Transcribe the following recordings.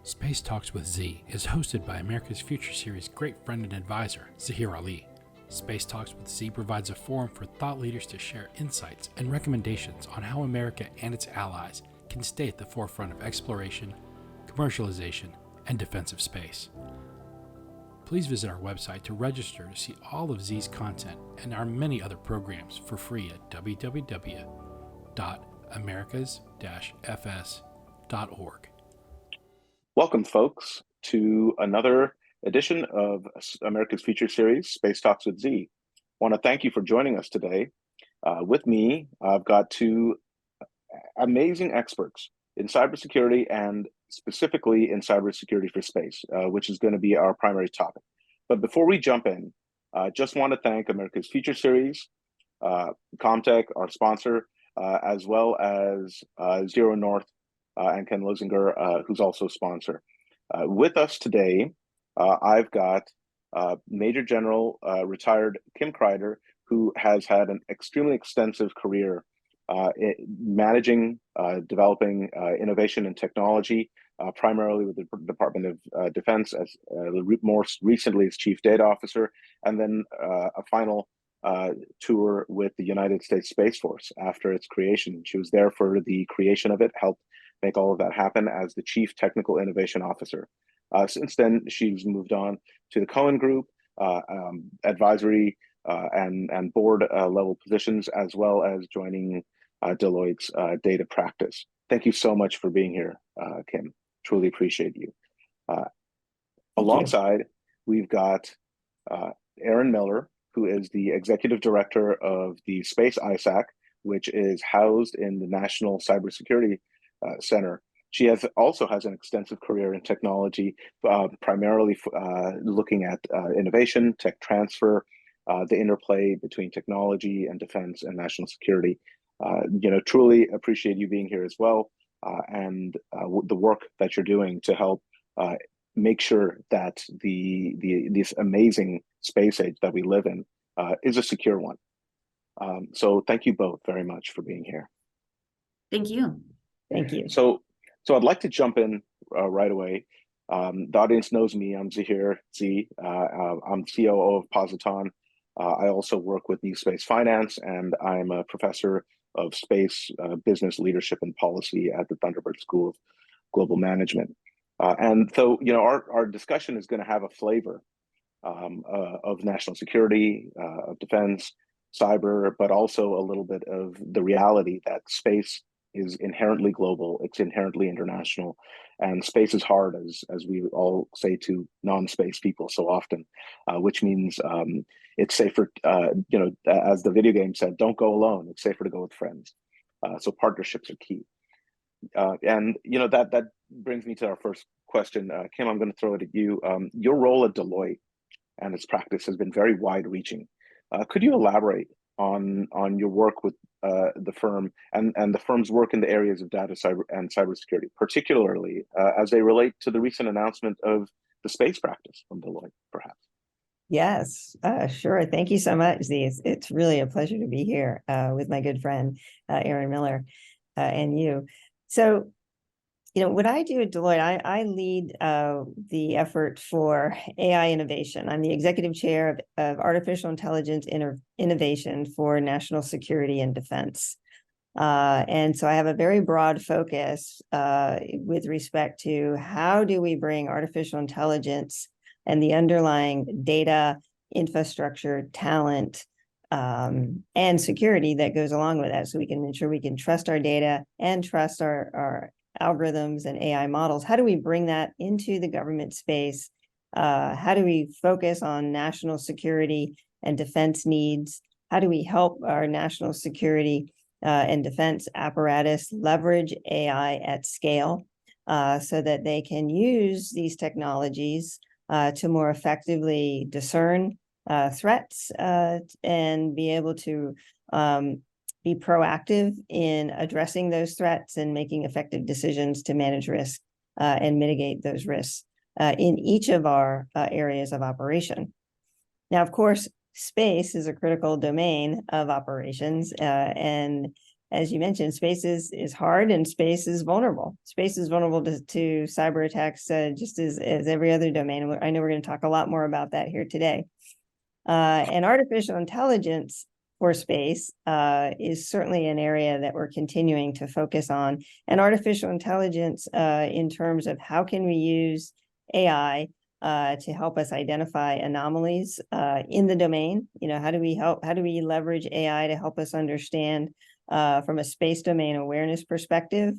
Space Talks with Z is hosted by America's Future Series great friend and advisor, Zahir Ali. Space Talks with Z provides a forum for thought leaders to share insights and recommendations on how America and its allies can stay at the forefront of exploration, commercialization, and defense of space. Please visit our website to register to see all of Z's content and our many other programs for free at www.americas-fs.org. Welcome, folks, to another edition of America's Future Series, Space Talks with Z. I want to thank you for joining us today. With me, I've got two amazing experts in cybersecurity and specifically in cybersecurity for space, which is going to be our primary topic. But before we jump in, just want to thank America's Future Series, Comtech, our sponsor, as well as Zero North and Ken Losinger, who's also a sponsor. With us today, I've got Major General retired Kim Crider, who has had an extremely extensive career managing, developing innovation and technology, primarily with the Department of Defense, as more recently as Chief Data Officer, and then a final tour with the United States Space Force after its creation. She was there for the creation of it, helped make all of that happen as the Chief Technical Innovation Officer. Since then, she's moved on to the Cohen Group, advisory and board level positions, as well as joining Deloitte's data practice. Thank you so much for being here, Kim. Truly appreciate you. Alongside, we've got Erin Miller, who is the Executive Director of the Space ISAC, which is housed in the National Cybersecurity Center. She also has an extensive career in technology, primarily looking at innovation, tech transfer, the interplay between technology and defense and national security. Truly appreciate you being here as well, and the work that you're doing to help make sure that this amazing space age that we live in is a secure one. So thank you both very much for being here. Thank you. Thank you. So I'd like to jump in right away. The audience knows me. I'm Zahir Z. I'm COO of Positon. I also work with New Space Finance, and I'm a professor of space business leadership and policy at the Thunderbird School of Global Management. And so, our discussion is going to have a flavor of national security, of defense, cyber, but also a little bit of the reality that space is inherently global, it's inherently international, and space is hard, as we all say to non-space people so often, which means it's safer, as the video game said, don't go alone, it's safer to go with friends. So partnerships are key. And that brings me to our first question. Kim, I'm going to throw it at you. Your role at Deloitte and its practice has been very wide-reaching. Could you elaborate on your work with the firm and the firm's work in the areas of data and cybersecurity, particularly as they relate to the recent announcement of the space practice from Deloitte, perhaps? Yes, sure. Thank you so much, Z. It's really a pleasure to be here with my good friend, Erin Miller, and you. So, what I do at Deloitte, I lead the effort for AI innovation. I'm the executive chair of artificial intelligence innovation for national security and defense. And so I have a very broad focus with respect to how do we bring artificial intelligence and the underlying data, infrastructure, talent, and security that goes along with that, so we can ensure we can trust our data and trust our algorithms and AI models. How do we bring that into the government space? How do we focus on national security and defense needs? How do we help our national security and defense apparatus leverage AI at scale so that they can use these technologies to more effectively discern threats and be able to be proactive in addressing those threats and making effective decisions to manage risk and mitigate those risks in each of our areas of operation. Now, of course, space is a critical domain of operations, and as you mentioned, space is hard and space is vulnerable. Space is vulnerable to cyber attacks, just as every other domain. I know we're going to talk a lot more about that here today. And artificial intelligence for space is certainly an area that we're continuing to focus on. And artificial intelligence in terms of how can we use AI to help us identify anomalies in the domain. How do we leverage AI to help us understand from a space domain awareness perspective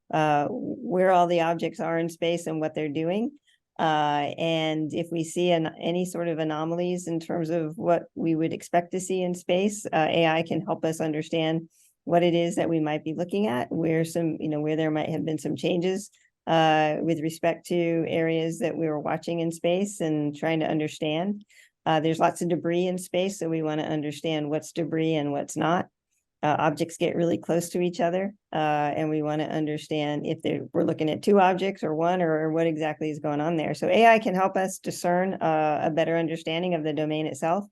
where all the objects are in space and what they're doing. And if we see any sort of anomalies in terms of what we would expect to see in space, AI can help us understand what it is that we might be looking at, where there might have been some changes with respect to areas that we were watching in space and trying to understand. There's lots of debris in space, so we want to understand what's debris and what's not. Objects get really close to each other, and we want to understand if we're looking at two objects or one, or what exactly is going on there. So AI can help us discern a better understanding of the domain itself.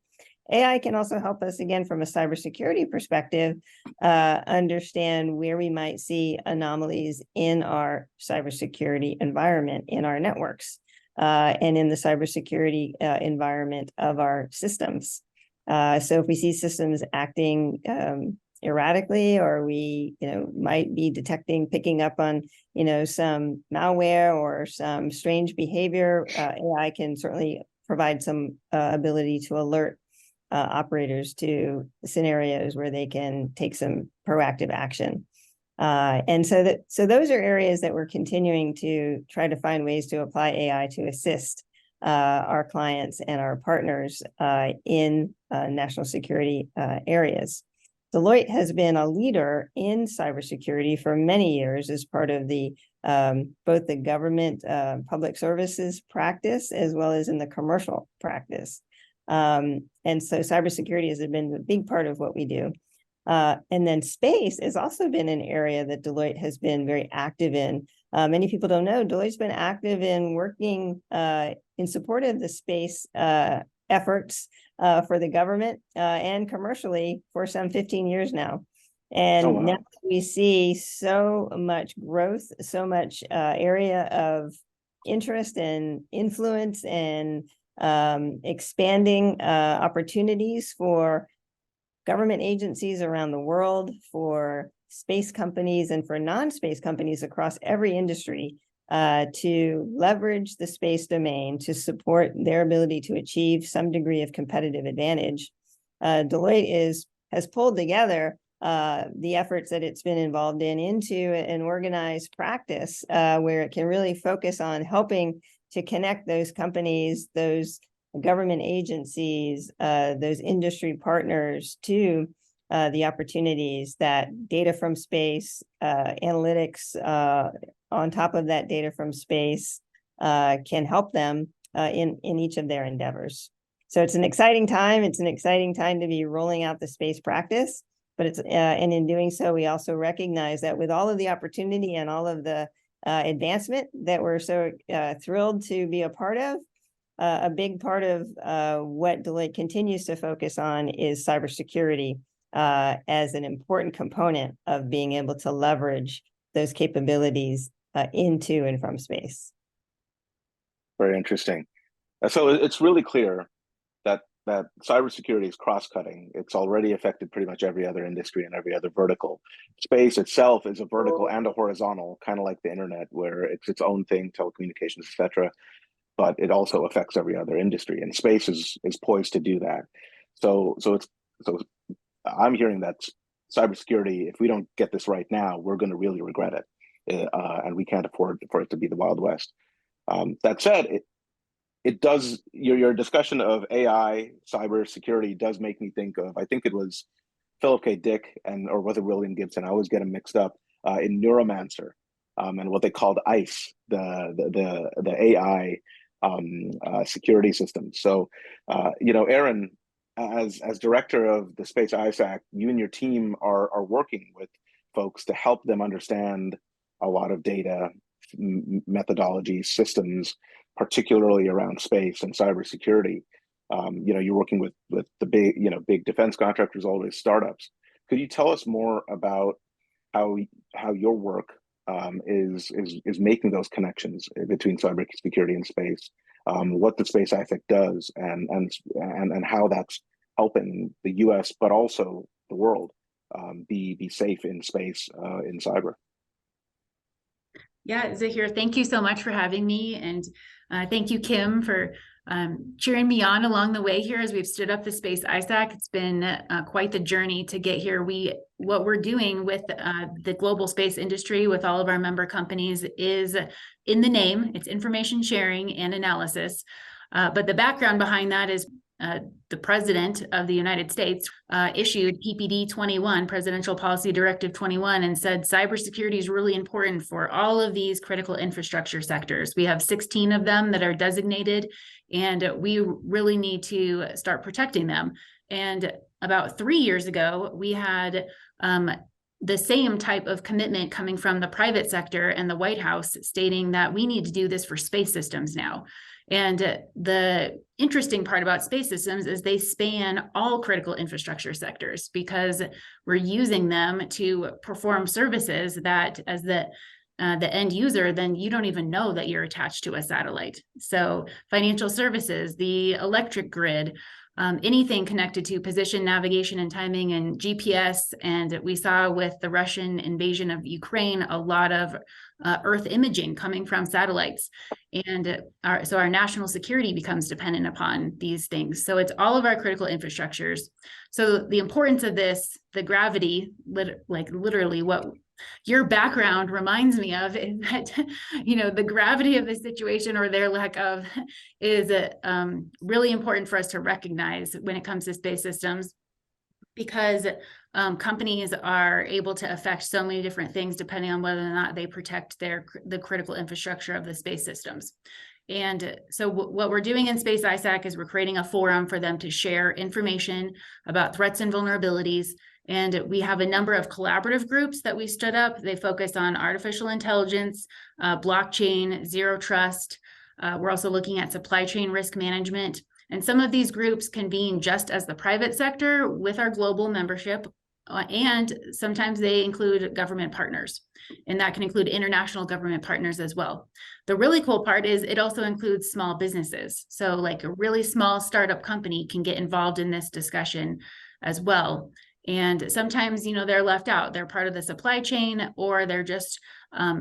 AI can also help us, again, from a cybersecurity perspective, understand where we might see anomalies in our cybersecurity environment, in our networks, and in the cybersecurity environment of our systems. So if we see systems acting erratically, or we might be picking up on some malware or some strange behavior, AI can certainly provide some ability to alert operators to scenarios where they can take some proactive action. And so those are areas that we're continuing to try to find ways to apply AI to assist our clients and our partners in national security areas. Deloitte has been a leader in cybersecurity for many years as part of the both the government public services practice as well as in the commercial practice. And so cybersecurity has been a big part of what we do. And then space has also been an area that Deloitte has been very active in. Many people don't know, Deloitte's been active in working in support of the space efforts for the government and commercially for some 15 years now. And now we see so much growth, so much area of interest and influence and expanding opportunities for government agencies around the world, for space companies and for non-space companies across every industry to leverage the space domain to support their ability to achieve some degree of competitive advantage. Deloitte has pulled together the efforts that it's been involved into an organized practice where it can really focus on helping to connect those companies, those government agencies, those industry partners to the opportunities that data from space, analytics on top of that data from space can help them in each of their endeavors. So it's an exciting time. It's an exciting time to be rolling out the space practice, but and in doing so, we also recognize that with all of the opportunity and all of the advancement that we're so thrilled to be a part of, a big part of what Deloitte continues to focus on is cybersecurity as an important component of being able to leverage those capabilities into and from space. Very interesting. So it's really clear that cybersecurity is cross-cutting. It's already affected pretty much every other industry and every other vertical. Space itself is a vertical and a horizontal, kind of like the internet, where it's its own thing, telecommunications, etc. But it also affects every other industry, and space is poised to do that. So I'm hearing that cybersecurity, if we don't get this right now, we're going to really regret it, and we can't afford for it to be the Wild West. That said, it does. Your discussion of AI cybersecurity does make me think of, I think it was Philip K. Dick or was it William Gibson? I always get them mixed up in Neuromancer, and what they called ICE, the AI security system. So, Erin, as director of the Space ISAC, you and your team are working with folks to help them understand a lot of data, methodologies, systems, particularly around space and cybersecurity. You're working with the big defense contractors, all these startups. Could you tell us more about how your work is making those connections between cybersecurity and space, what the Space ISAC does, and how that's helping the U.S. but also the world be safe in space in cyber. Yeah, Zahir, thank you so much for having me. And thank you, Kim, for cheering me on along the way here as we've stood up the Space ISAC. It's been quite the journey to get here. What we're doing with the global space industry with all of our member companies is in the name. It's information sharing and analysis. But the background behind that is the President of the United States issued PPD 21, Presidential Policy Directive 21, and said cybersecurity is really important for all of these critical infrastructure sectors. We have 16 of them that are designated, and we really need to start protecting them. And about 3 years ago, we had the same type of commitment coming from the private sector and the White House stating that we need to do this for space systems now. And the interesting part about space systems is they span all critical infrastructure sectors because we're using them to perform services that as the end user, then you don't even know that you're attached to a satellite. So financial services, the electric grid, anything connected to position, navigation, and timing, and GPS. And we saw with the Russian invasion of Ukraine, a lot of Earth imaging coming from satellites. And so our national security becomes dependent upon these things. So it's all of our critical infrastructures. So the importance of this, the gravity, literally what your background reminds me of is that, the gravity of the situation or their lack of is really important for us to recognize when it comes to space systems, because companies are able to affect so many different things depending on whether or not they protect the critical infrastructure of the space systems. And so what we're doing in Space ISAC is we're creating a forum for them to share information about threats and vulnerabilities. And we have a number of collaborative groups that we stood up. They focus on artificial intelligence, blockchain, zero trust. We're also looking at supply chain risk management. And some of these groups convene just as the private sector with our global membership, and sometimes they include government partners, and that can include international government partners as well. The really cool part is it also includes small businesses. So like a really small startup company can get involved in this discussion as well. And sometimes, they're left out. They're part of the supply chain, or they're just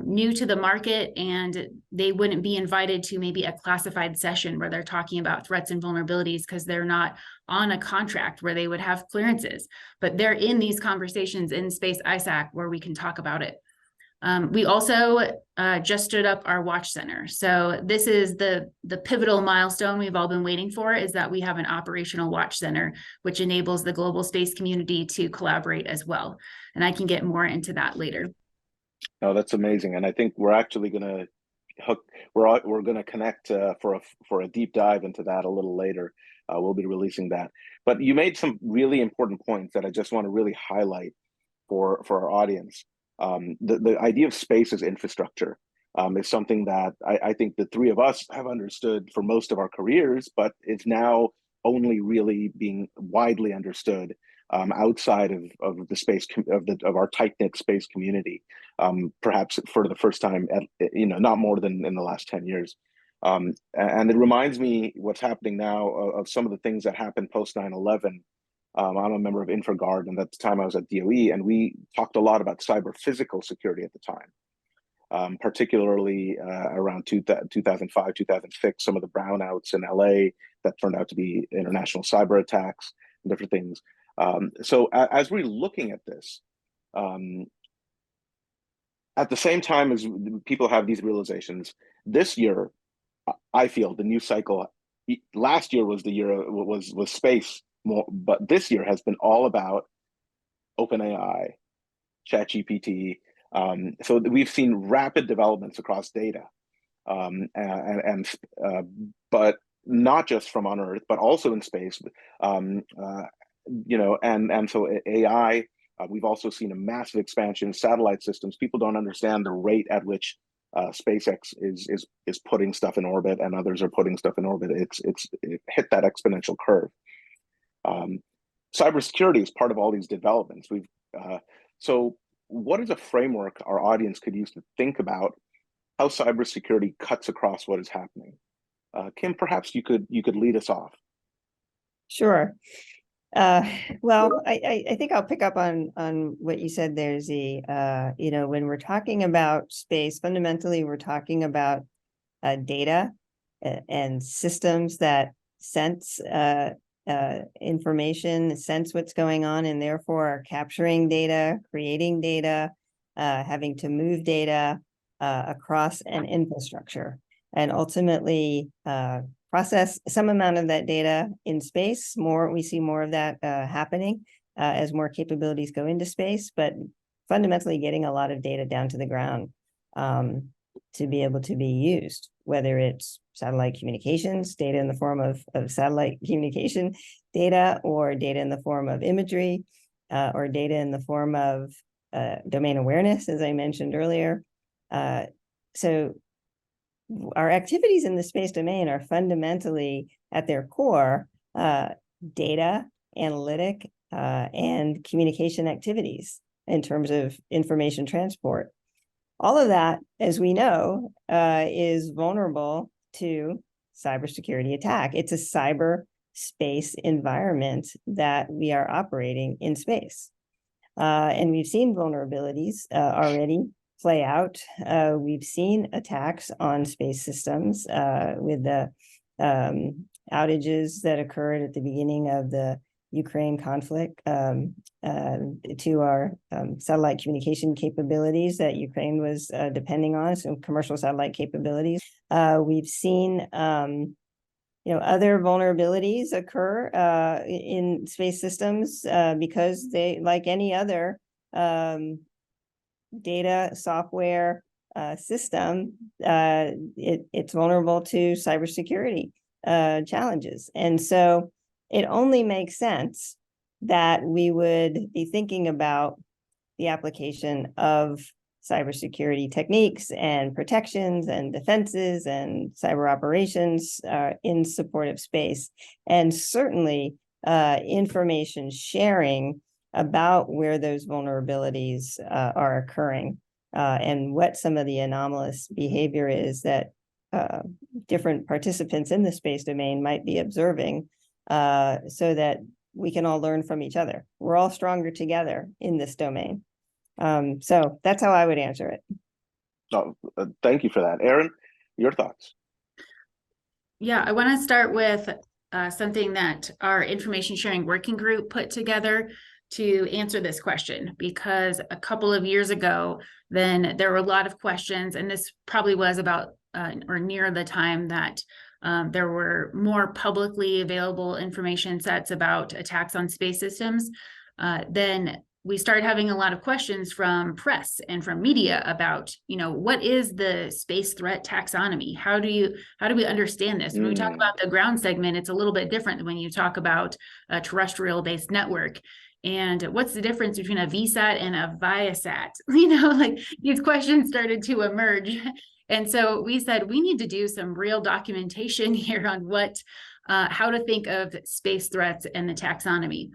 new to the market, and they wouldn't be invited to maybe a classified session where they're talking about threats and vulnerabilities because they're not on a contract where they would have clearances. But they're in these conversations in Space ISAC where we can talk about it. We also just stood up our watch center. So this is the pivotal milestone we've all been waiting for, is that we have an operational watch center, which enables the global space community to collaborate as well. And I can get more into that later. No, that's amazing. And I think we're actually going to we're going to connect for a deep dive into that a little later. We'll be releasing that. But you made some really important points that I just want to really highlight for our audience. The idea of space as infrastructure is something that I think the three of us have understood for most of our careers, but it's now only really being widely understood outside of the space of our tight-knit space community, perhaps for the first time, not more than in the last 10 years. And it reminds me what's happening now of some of the things that happened post 9/11. I'm a member of InfraGard, and at the time I was at DOE, and we talked a lot about cyber physical security at the time, particularly around 2005, 2006, some of the brownouts in LA that turned out to be international cyber attacks and different things. So as we're looking at this, at the same time as people have these realizations, this year, I feel the new cycle, last year was the year was space more, but this year has been all about OpenAI, ChatGPT. So we've seen rapid developments across data, but not just from on Earth, but also in space. And so AI. We've also seen a massive expansion in satellite systems. People don't understand the rate at which SpaceX is putting stuff in orbit, and others are putting stuff in orbit. It hit that exponential curve. Cybersecurity is part of all these developments. So what is a framework our audience could use to think about how cybersecurity cuts across what is happening? Kim, perhaps you could lead us off. Sure. Well, I think I'll pick up on what you said there, Z. When we're talking about space, fundamentally, we're talking about data and systems that sense information, sense what's going on, and therefore are capturing data, creating data, having to move data across an infrastructure, and ultimately process some amount of that data in space. We see more of that happening as more capabilities go into space, but fundamentally getting a lot of data down to the ground to be able to be used, whether it's satellite communications, data in the form of satellite communication data, or data in the form of imagery, or data in the form of domain awareness, as I mentioned earlier. So our activities in the space domain are fundamentally, at their core, data, analytic, and communication activities in terms of information transport. All of that, as we know, is vulnerable to cybersecurity attack. It's a cyberspace environment that we are operating in space. And we've seen vulnerabilities already play out. We've seen attacks on space systems with the outages that occurred at the beginning of the Ukraine conflict to our satellite communication capabilities that Ukraine was depending on, so commercial satellite capabilities. We've seen other vulnerabilities occur in space systems because they, like any other data software system, it's vulnerable to cybersecurity challenges. And so it only makes sense that we would be thinking about the application of cybersecurity techniques and protections and defenses and cyber operations in support of space, and certainly information sharing about where those vulnerabilities are occurring and what some of the anomalous behavior is that different participants in the space domain might be observing, so that we can all learn from each other. We're all stronger together in this domain. So that's how I would answer it. Oh, thank you for that. Erin, your thoughts? Yeah, I want to start with something that our information sharing working group put together to answer this question, because a couple of years ago, then there were a lot of questions, and this probably was about or near the time that there were more publicly available information sets about attacks on space systems. Then we started having a lot of questions from press and from media about, what is the space threat taxonomy? How do we understand this? When we talk about the ground segment, it's a little bit different than when you talk about a terrestrial based network. And what's the difference between a VSAT and a Viasat? Like these questions started to emerge. And so we said, we need to do some real documentation here on how to think of space threats and the taxonomy.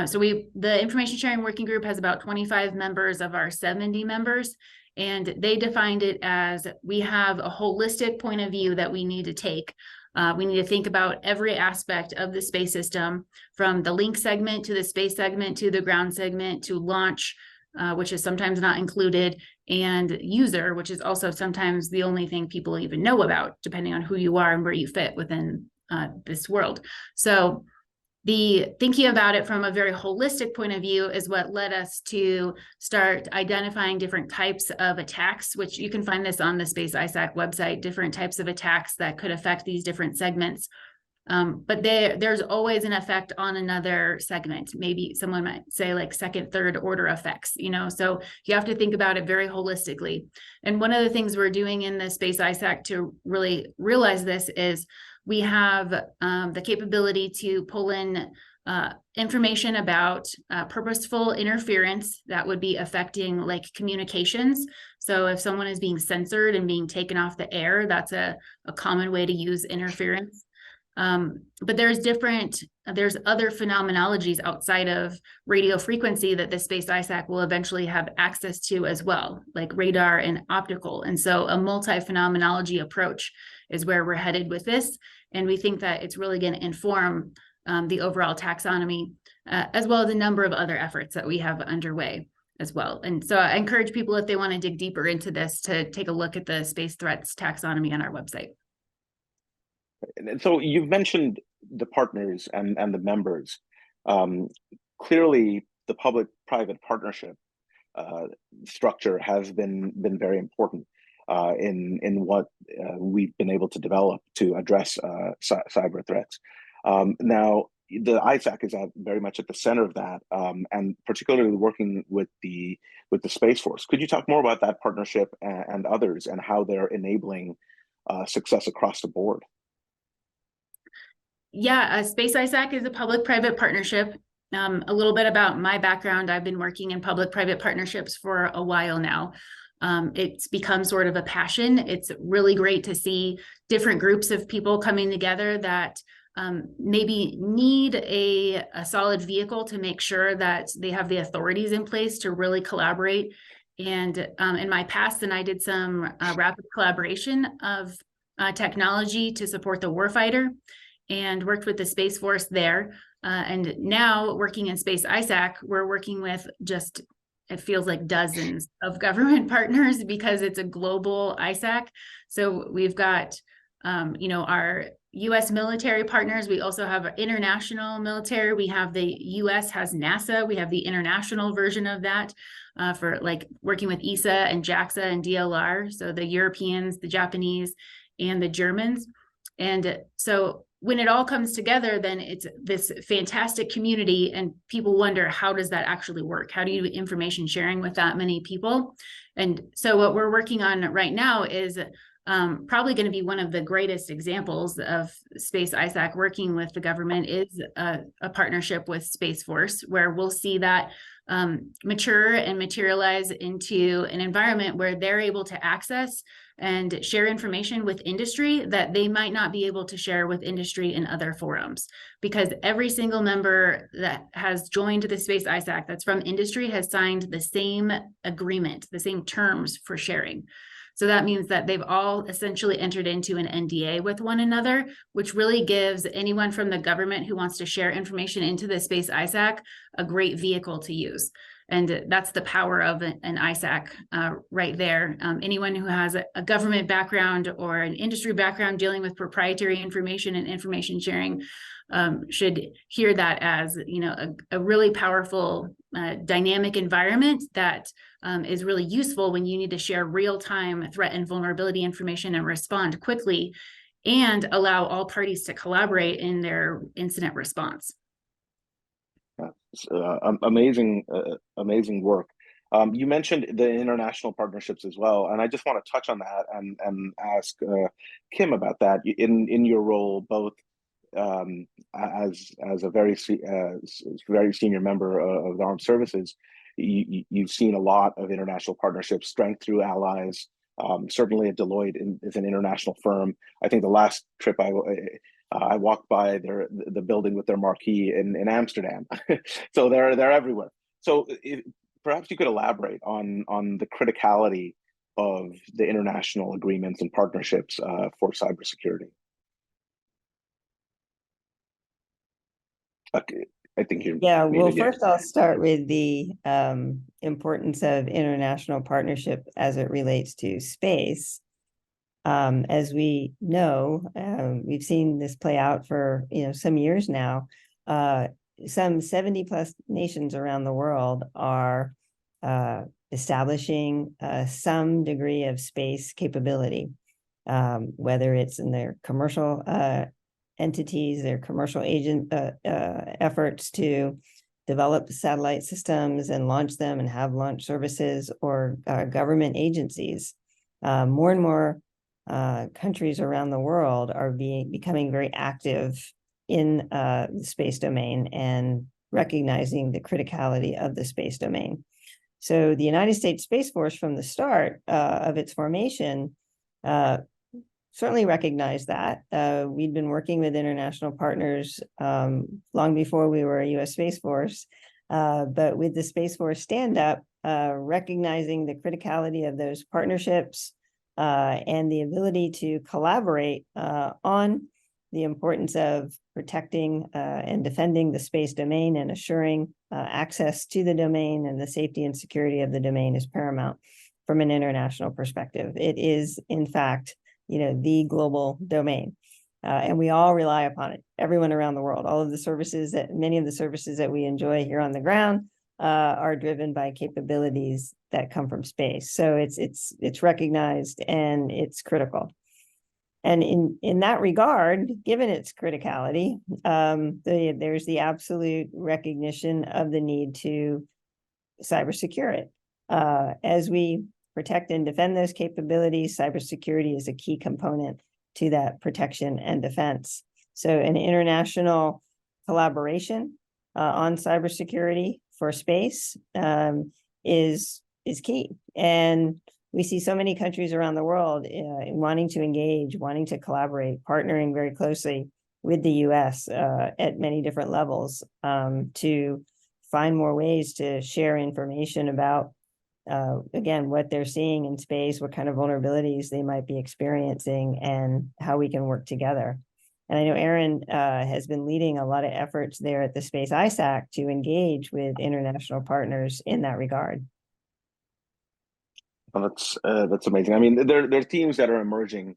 So the information sharing working group has about 25 members of our 70 members, and they defined it as, we have a holistic point of view that we need to take. We need to think about every aspect of the space system, from the link segment to the space segment to the ground segment to launch, which is sometimes not included, and user, which is also sometimes the only thing people even know about, depending on who you are and where you fit within this world. So the thinking about it from a very holistic point of view is what led us to start identifying different types of attacks, which you can find this on the Space ISAC website, different types of attacks that could affect these different segments. But there's always an effect on another segment. Maybe someone might say like second, third order effects, so you have to think about it very holistically. And one of the things we're doing in the Space ISAC to really realize this is we have the capability to pull in information about purposeful interference that would be affecting like communications. So if someone is being censored and being taken off the air, that's a common way to use interference. But there's different there's other phenomenologies outside of radio frequency that the Space ISAC will eventually have access to as well, like radar and optical. And so a multi-phenomenology approach is where we're headed with this. And we think that it's really going to inform the overall taxonomy, as well as a number of other efforts that we have underway as well. And so I encourage people, if they want to dig deeper into this, to take a look at the space threats taxonomy on our website. And so you've mentioned the partners and the members. Clearly, the public-private partnership structure has been very important in what we've been able to develop to address cyber threats. Now, the ISAC is very much at the center of that, and particularly working with the Space Force. Could you talk more about that partnership and others, and how they're enabling success across the board? Yeah, Space ISAC is a public-private partnership. A little bit about my background: I've been working in public-private partnerships for a while now. It's become sort of a passion. It's really great to see different groups of people coming together that maybe need a solid vehicle to make sure that they have the authorities in place to really collaborate. And in my past, I did some rapid collaboration of technology to support the warfighter, and worked with the Space Force there. And now working in Space ISAC, we're working with just, it feels like dozens of government partners, because it's a global ISAC. So we've got, our US military partners. We also have international military. We have the US has NASA. We have the international version of that for like working with ESA and JAXA and DLR. So the Europeans, the Japanese, and the Germans. And so when it all comes together, then it's this fantastic community, and people wonder, how does that actually work? How do you do information sharing with that many people? And so what we're working on right now is probably going to be one of the greatest examples of Space ISAC working with the government is a partnership with Space Force, where we'll see that mature and materialize into an environment where they're able to access and share information with industry that they might not be able to share with industry in other forums, because every single member that has joined the Space ISAC that's from industry has signed the same agreement, the same terms for sharing. So that means that they've all essentially entered into an NDA with one another, which really gives anyone from the government who wants to share information into the Space ISAC a great vehicle to use. And that's the power of an ISAC right there. Anyone who has a government background or an industry background dealing with proprietary information and information sharing should hear that as, a really powerful dynamic environment that is really useful when you need to share real-time threat and vulnerability information and respond quickly, and allow all parties to collaborate in their incident response. Amazing work. You mentioned the international partnerships as well, and I just want to touch on that and ask Kim about that. In your role, both as a very senior member of the armed services, you've seen a lot of international partnerships, strength through allies. Certainly, Deloitte is an international firm. I think the last trip I walked by the building with their marquee in Amsterdam. So they're everywhere. So perhaps you could elaborate on the criticality of the international agreements and partnerships for cybersecurity. Okay, I think you're. Yeah, well, first I'll start with the importance of international partnership as it relates to space. As we know, we've seen this play out for some years now. Some 70 plus nations around the world are establishing some degree of space capability, whether it's in their commercial entities, their commercial agent efforts to develop satellite systems and launch them and have launch services, or government agencies. More and more countries around the world are becoming very active in the space domain and recognizing the criticality of the space domain. So the United States Space Force, from the start of its formation, certainly recognized that. We'd been working with international partners long before we were a U.S. Space Force, but with the Space Force stand-up, recognizing the criticality of those partnerships and the ability to collaborate on the importance of protecting and defending the space domain and assuring access to the domain and the safety and security of the domain is paramount from an international perspective. It is, in fact, the global domain. And we all rely upon it, everyone around the world. All of the services many of the services that we enjoy here on the ground are driven by capabilities that come from space. So it's recognized and it's critical. And in that regard, given its criticality, there's the absolute recognition of the need to cybersecure it. As we protect and defend those capabilities, cybersecurity is a key component to that protection and defense. So an international collaboration on cybersecurity for space is key. And we see so many countries around the world wanting to engage, wanting to collaborate, partnering very closely with the US at many different levels to find more ways to share information about again, what they're seeing in space, what kind of vulnerabilities they might be experiencing, and how we can work together. And I know Erin has been leading a lot of efforts there at the Space ISAC to engage with international partners in that regard. Well, that's amazing. I mean, there are themes that are emerging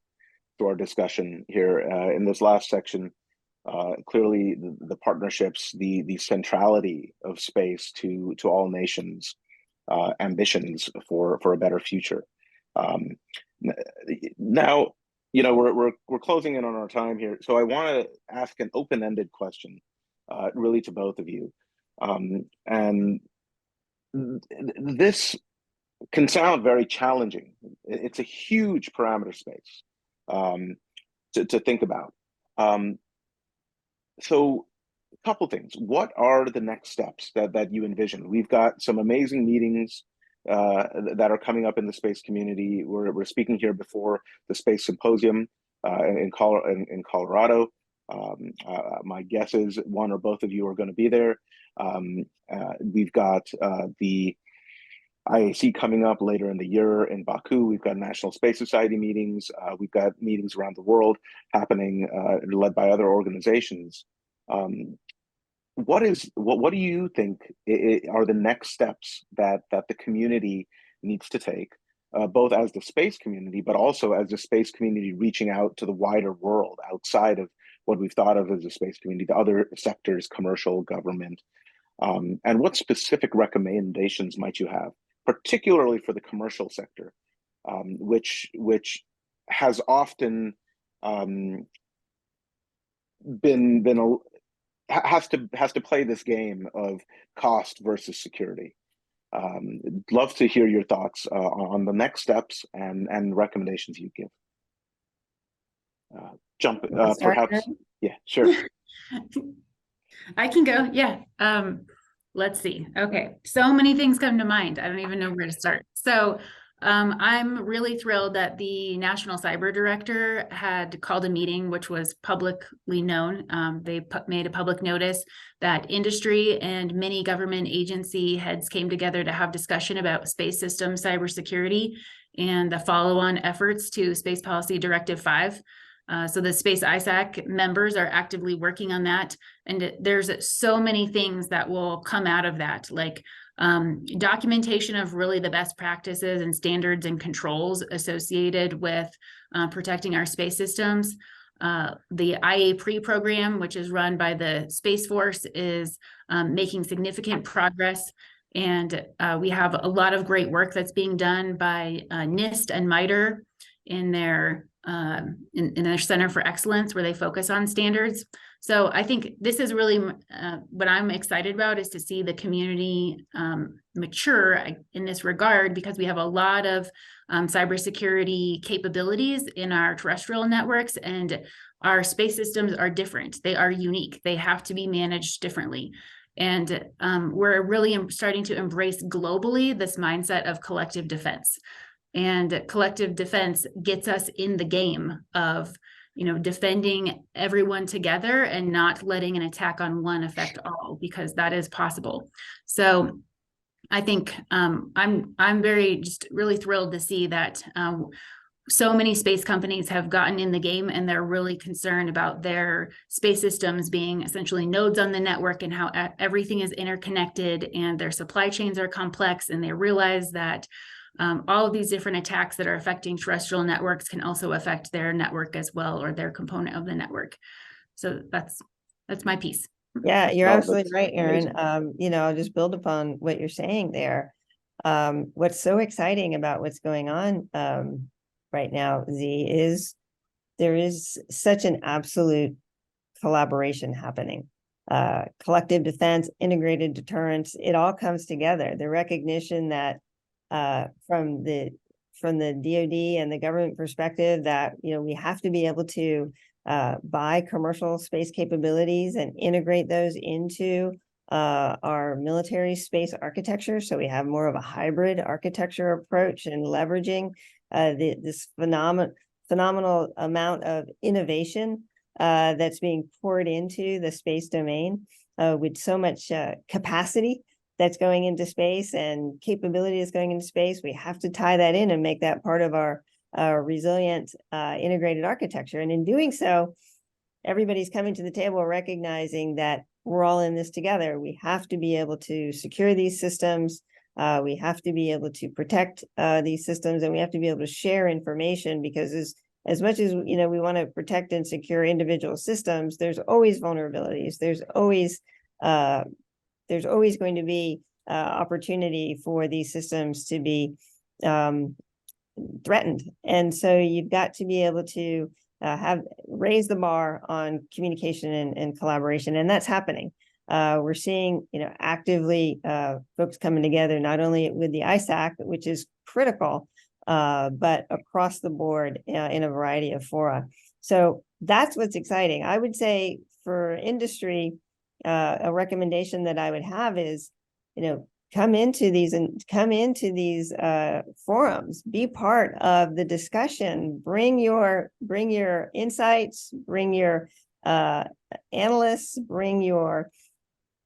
through our discussion here in this last section. Clearly, the partnerships, the centrality of space to all nations. Ambitions for a better future. Now, we're closing in on our time here, so I want to ask an open-ended question, really to both of you, and this can sound very challenging. It's a huge parameter space to think about. So. Couple things. What are the next steps that you envision? We've got some amazing meetings that are coming up in the space community. We're speaking here before the Space Symposium in Colorado. My guess is one or both of you are going to be there. We've got the IAC coming up later in the year in Baku. We've got National Space Society meetings. We've got meetings around the world happening, led by other organizations. What do you think are the next steps that the community needs to take, both as the space community, but also as the space community reaching out to the wider world outside of what we've thought of as a space community, to other sectors, commercial, government, and what specific recommendations might you have, particularly for the commercial sector, which has often has to play this game of cost versus security. Love to hear your thoughts on the next steps and recommendations you give. Perhaps. Yeah, sure. I can go. Yeah. Let's see. Okay. So many things come to mind. I don't even know where to start. So I'm really thrilled that the National Cyber Director had called a meeting, which was publicly known. They made a public notice that industry and many government agency heads came together to have discussion about space system cybersecurity and the follow-on efforts to Space Policy Directive 5. So the Space ISAC members are actively working on that. And there's so many things that will come out of that, like documentation of really the best practices and standards and controls associated with protecting our space systems. The IA pre-program, which is run by the Space Force, is making significant progress. And we have a lot of great work that's being done by NIST and MITRE in their Center for Excellence, where they focus on standards. So I think this is really what I'm excited about, is to see the community mature in this regard, because we have a lot of cybersecurity capabilities in our terrestrial networks, and our space systems are different. They are unique. They have to be managed differently. And we're really starting to embrace globally this mindset of collective defense. And collective defense gets us in the game of, defending everyone together and not letting an attack on one affect all, because that is possible. So I think I'm very just really thrilled to see that so many space companies have gotten in the game, and they're really concerned about their space systems being essentially nodes on the network and how everything is interconnected, and their supply chains are complex, and they realize that all of these different attacks that are affecting terrestrial networks can also affect their network as well, or their component of the network. So that's my piece. Yeah, you're No, absolutely that's right, Erin. amazing. I'll just build upon what you're saying there. What's so exciting about what's going on right now, Z, is there is such an absolute collaboration happening. Collective defense, integrated deterrence, it all comes together. The recognition that from the DoD and the government perspective that, we have to be able to buy commercial space capabilities and integrate those into our military space architecture. So we have more of a hybrid architecture approach and leveraging this phenomenal amount of innovation that's being poured into the space domain with so much capacity that's going into space and capability is going into space. We have to tie that in and make that part of our resilient integrated architecture. And in doing so, everybody's coming to the table recognizing that we're all in this together. We have to be able to secure these systems. We have to be able to protect these systems, and we have to be able to share information, because as much as we want to protect and secure individual systems, there's always vulnerabilities. There's always going to be opportunity for these systems to be threatened. And so you've got to be able to raise the bar on communication and collaboration, and that's happening. We're seeing, actively folks coming together, not only with the ISAC, which is critical, but across the board in a variety of fora. So that's what's exciting. I would say for industry, a recommendation that I would have is, come into these forums, be part of the discussion, bring your insights, bring your analysts, bring your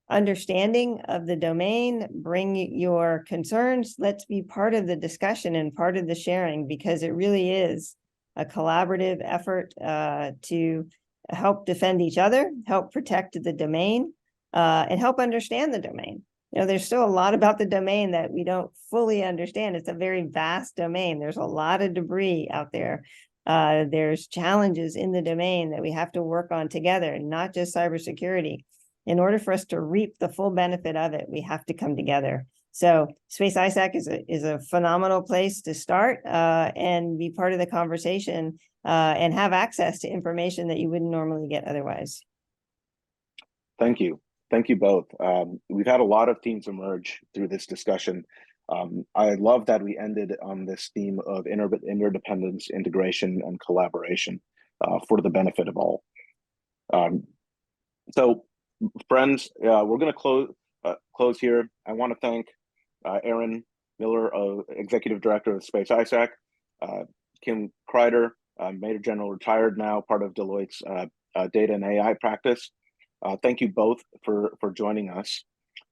understanding of the domain, bring your concerns. Let's be part of the discussion and part of the sharing, because it really is a collaborative effort to help defend each other, help protect the domain, and help understand the domain. There's still a lot about the domain that we don't fully understand. It's a very vast domain. There's a lot of debris out there. There's challenges in the domain that we have to work on together, not just cybersecurity. In order for us to reap the full benefit of it, we have to come together. So Space ISAC is a phenomenal place to start and be part of the conversation and have access to information that you wouldn't normally get otherwise. Thank you. Thank you both. We've had a lot of themes emerge through this discussion. I love that we ended on this theme of interdependence, integration, and collaboration for the benefit of all. So, friends, we're going to close here. I want to thank Erin Miller, Executive Director of Space ISAC, Kim Crider, Major General retired now, part of Deloitte's data and AI practice. Thank you both for joining us.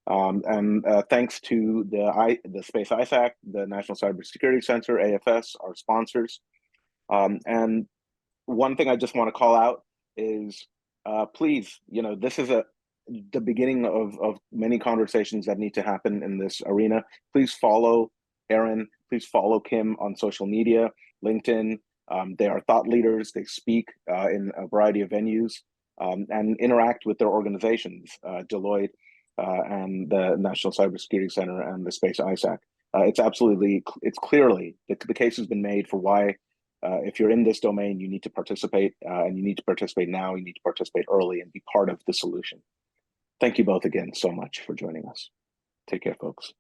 And thanks to the Space ISAC, the National Cybersecurity Center, AFS, our sponsors. And one thing I just want to call out is, please, this is the beginning of many conversations that need to happen in this arena. Please follow Erin. Please follow Kim on social media, LinkedIn. They are thought leaders. They speak in a variety of venues and interact with their organizations, Deloitte and the National Cybersecurity Center and the Space ISAC. It's clearly, the case has been made for why if you're in this domain, you need to participate, and you need to participate now. You need to participate early and be part of the solution. Thank you both again so much for joining us. Take care, folks.